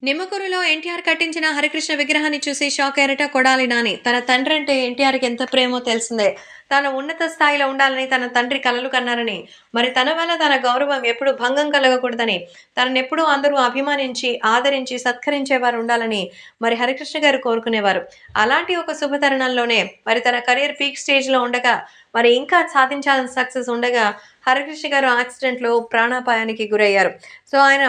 నిమ్మకూరులో ఎన్టీఆర్ కట్టించిన హరికృష్ణ విగ్రహాన్ని చూసి షాక్ అయ్యారట కొడాలి నాని. తన తండ్రి అంటే ఎన్టీఆర్‌కి ఎంత ప్రేమో తెలిసిందే. తాను ఉన్నత స్థాయిలో ఉండాలని తన తండ్రి కలలు కన్నారని, మరి తన వల్ల తన గౌరవం ఎప్పుడు భంగం కలగకూడదని, తననెప్పుడూ అందరూ అభిమానించి, ఆదరించి, సత్కరించేవారు ఉండాలని మరి హరికృష్ణ గారు కోరుకునేవారు. అలాంటి ఒక శుభతరుణంలోనే మరి తన కెరీర్ పీక్ స్టేజ్‌లో ఉండగా, మరి ఇంకా సాధించాల్సిన సక్సెస్ ఉండగా హరికృష్ణ గారు యాక్సిడెంట్‌లో ప్రాణాపాయానికి గురయ్యారు. సో, ఆయన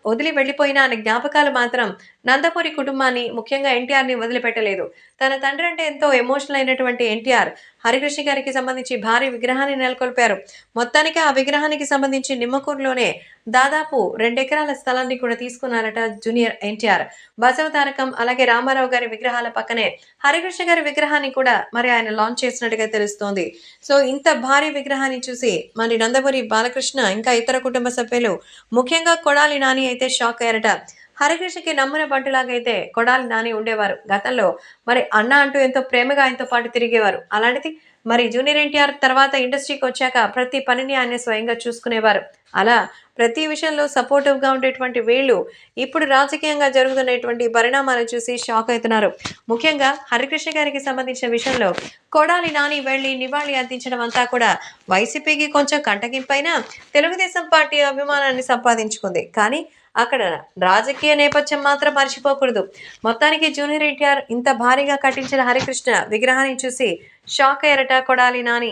వదిలి వెళ్ళిపోయిన ఆయన జ్ఞాపకాలు మాత్రం నందమూరి కుటుంబాన్ని, ముఖ్యంగా ఎన్టీఆర్‌ని వదిలిపెట్టలేదు. తన తండ్రి అంటే ఎంతో ఎమోషనల్ అయినటువంటి ఎన్టీఆర్, హరికృష్ణ గారికి సంబంధించి భారీ విగ్రహాన్ని నెలకొల్పారు. మొత్తానికి ఆ విగ్రహానికి సంబంధించి నిమ్మకూరులోనే దాదాపు 2 ఎకరాల స్థలాన్ని కూడా తీసుకున్నారట జూనియర్ ఎన్టీఆర్. బసవ తారకం, అలాగే రామారావు గారి విగ్రహాల పక్కనే హరికృష్ణ గారి విగ్రహాన్ని కూడా మరి ఆయన లాంచ్ చేసినట్టుగా తెలుస్తోంది. సో, ఇంత భారీ విగ్రహాన్ని చూసి మరి నందమూరి బాలకృష్ణ, ఇంకా ఇతర కుటుంబ సభ్యులు, ముఖ్యంగా కొడాలి నాని అయితే షాక్ అయ్యారట. హరికృష్ణకి నమ్మిన బంటులాగైతే కొడాలి నాని ఉండేవారు. గతంలో మరి అన్న అంటూ ఎంతో ప్రేమగా ఆయనతో పాటు తిరిగేవారు. అలాంటిది మరి జూనియర్ ఎన్టీఆర్ తర్వాత ఇండస్ట్రీకొచ్చాక ప్రతి పనిని ఆయనే స్వయంగా చూసుకునేవారు. అలా ప్రతి విషయంలో సపోర్టివ్‌గా ఉండేటువంటి వీళ్ళు ఇప్పుడు రాజకీయంగా జరుగుతున్నటువంటి పరిణామాలు చూసి షాక్ అవుతున్నారు. ముఖ్యంగా హరికృష్ణ గారికి సంబంధించిన విషయంలో కొడాలి నాని వెళ్లి నివాళి అందించడం అంతా కూడా వైసీపీకి కొంచెం కంటగింపైనా తెలుగుదేశం పార్టీ అభిమానాన్ని సంపాదించుకుంది. కానీ అక్కడ రాజకీయ నేపథ్యం మాత్రం మర్చిపోకూడదు. మొత్తానికి జూనియర్ ఎన్టీఆర్ ఇంత భారీగా కట్టించిన హరికృష్ణ విగ్రహాన్ని చూసి షాక్ అయ్యారట కొడాలి నాని.